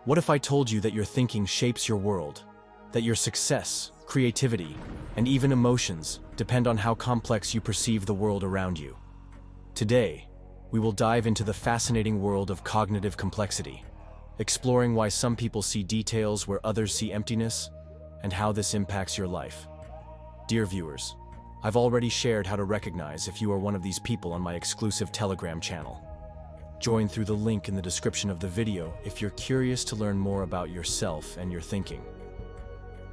What if I told you that your thinking shapes your world? That your success, creativity, and even emotions depend on how complex you perceive the world around you? Today, we will dive into the fascinating world of cognitive complexity, exploring why some people see details where others see emptiness, and how this impacts your life. Dear viewers, I've already shared how to recognize if you are one of these people on my exclusive Telegram channel. Join through the link in the description of the video if you're curious to learn more about yourself and your thinking.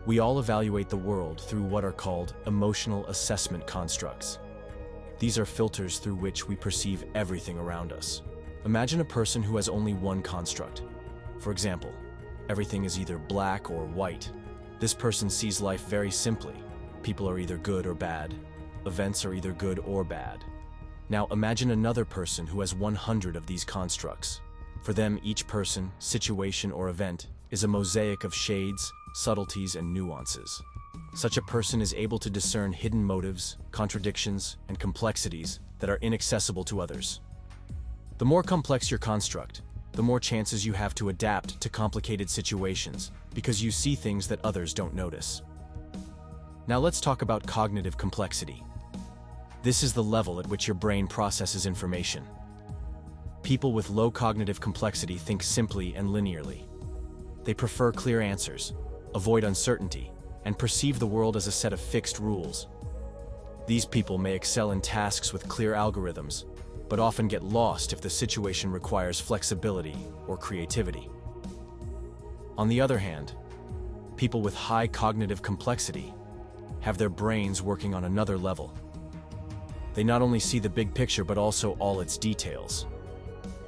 We all evaluate the world through what are called emotional assessment constructs. These are filters through which we perceive everything around us. Imagine a person who has only one construct. For example, everything is either black or white. This person sees life very simply. People are either good or bad. Events are either good or bad. Now imagine another person who has 100 of these constructs. For them, each person, situation, or event is a mosaic of shades, subtleties, and nuances. Such a person is able to discern hidden motives, contradictions, and complexities that are inaccessible to others. The more complex your construct, the more chances you have to adapt to complicated situations because you see things that others don't notice. Now let's talk about cognitive complexity. This is the level at which your brain processes information. People with low cognitive complexity think simply and linearly. They prefer clear answers, avoid uncertainty, and perceive the world as a set of fixed rules. These people may excel in tasks with clear algorithms, but often get lost if the situation requires flexibility or creativity. On the other hand, people with high cognitive complexity have their brains working on another level. They not only see the big picture but also all its details.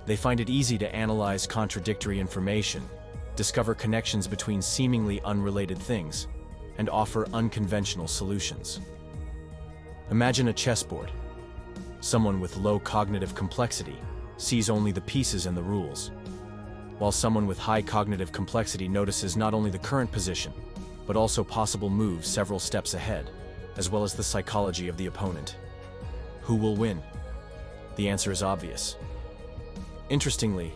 They find it easy to analyze contradictory information, discover connections between seemingly unrelated things, and offer unconventional solutions. Imagine a chessboard. Someone with low cognitive complexity sees only the pieces and the rules, while someone with high cognitive complexity notices not only the current position, but also possible moves several steps ahead, as well as the psychology of the opponent. Who will win? The answer is obvious. Interestingly,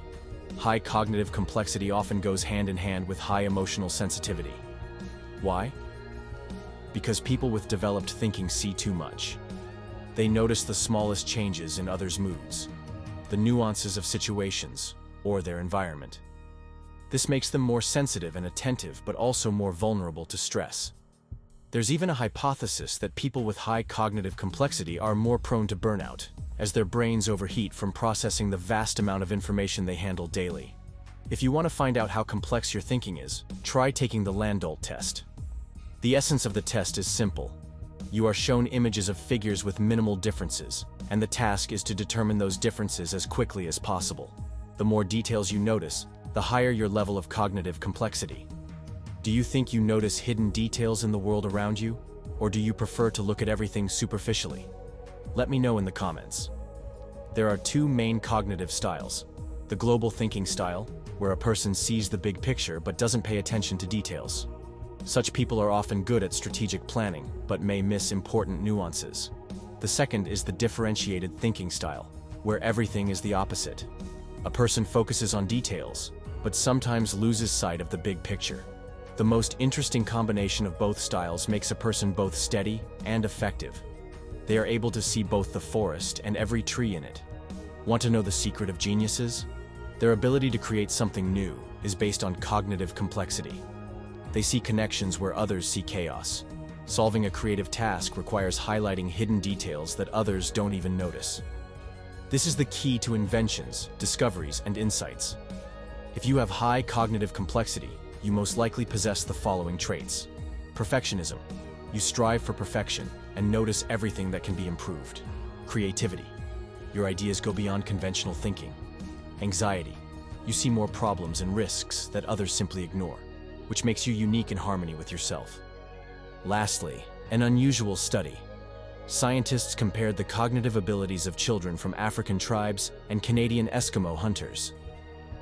high cognitive complexity often goes hand in hand with high emotional sensitivity. Why? Because people with developed thinking see too much. They notice the smallest changes in others' moods, the nuances of situations, or their environment. This makes them more sensitive and attentive, but also more vulnerable to stress. There's even a hypothesis that people with high cognitive complexity are more prone to burnout, as their brains overheat from processing the vast amount of information they handle daily. If you want to find out how complex your thinking is, try taking the Landolt test. The essence of the test is simple. You are shown images of figures with minimal differences, and the task is to determine those differences as quickly as possible. The more details you notice, the higher your level of cognitive complexity. Do you think you notice hidden details in the world around you, or do you prefer to look at everything superficially? Let me know in the comments. There are two main cognitive styles. The global thinking style, where a person sees the big picture but doesn't pay attention to details. Such people are often good at strategic planning, but may miss important nuances. The second is the differentiated thinking style, where everything is the opposite. A person focuses on details, but sometimes loses sight of the big picture. The most interesting combination of both styles makes a person both steady and effective. They are able to see both the forest and every tree in it. Want to know the secret of geniuses? Their ability to create something new is based on cognitive complexity. They see connections where others see chaos. Solving a creative task requires highlighting hidden details that others don't even notice. This is the key to inventions, discoveries, and insights. If you have high cognitive complexity, you most likely possess the following traits. Perfectionism. You strive for perfection and notice everything that can be improved. Creativity. Your ideas go beyond conventional thinking. Anxiety. You see more problems and risks that others simply ignore, which makes you unique in harmony with yourself. Lastly, an unusual study. Scientists compared the cognitive abilities of children from African tribes and Canadian Eskimo hunters.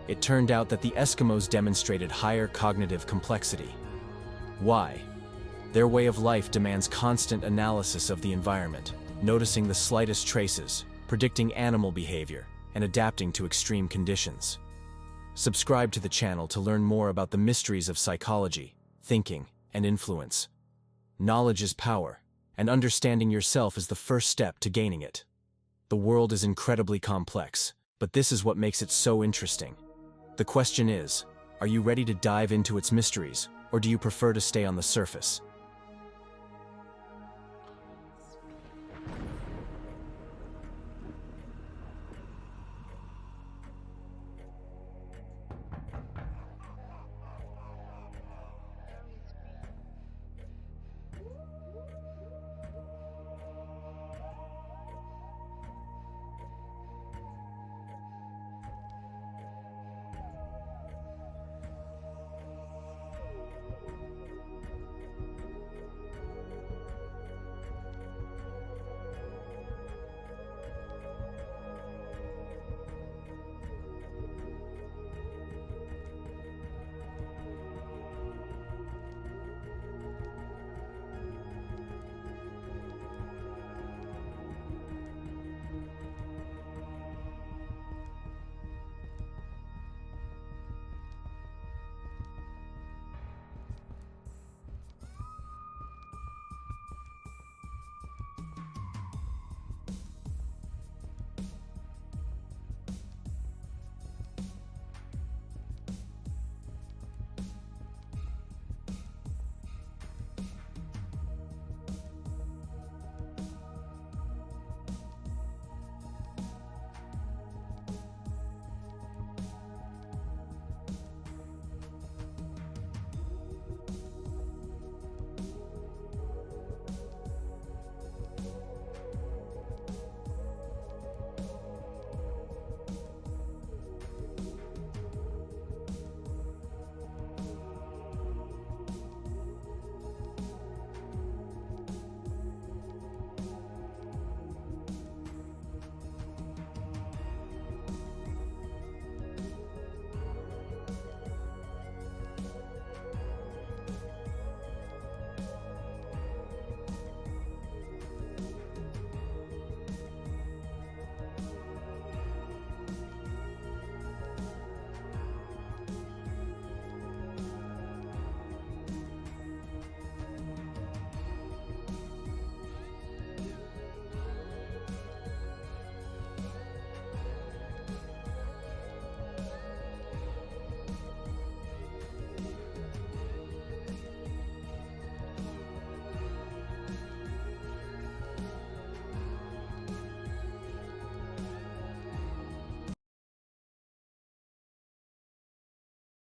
It turned out that the Eskimos demonstrated higher cognitive complexity. Why? Their way of life demands constant analysis of the environment, noticing the slightest traces, predicting animal behavior, and adapting to extreme conditions. Subscribe to the channel to learn more about the mysteries of psychology, thinking, and influence. Knowledge is power, and understanding yourself is the first step to gaining it. The world is incredibly complex, but this is what makes it so interesting. The question is, are you ready to dive into its mysteries, or do you prefer to stay on the surface?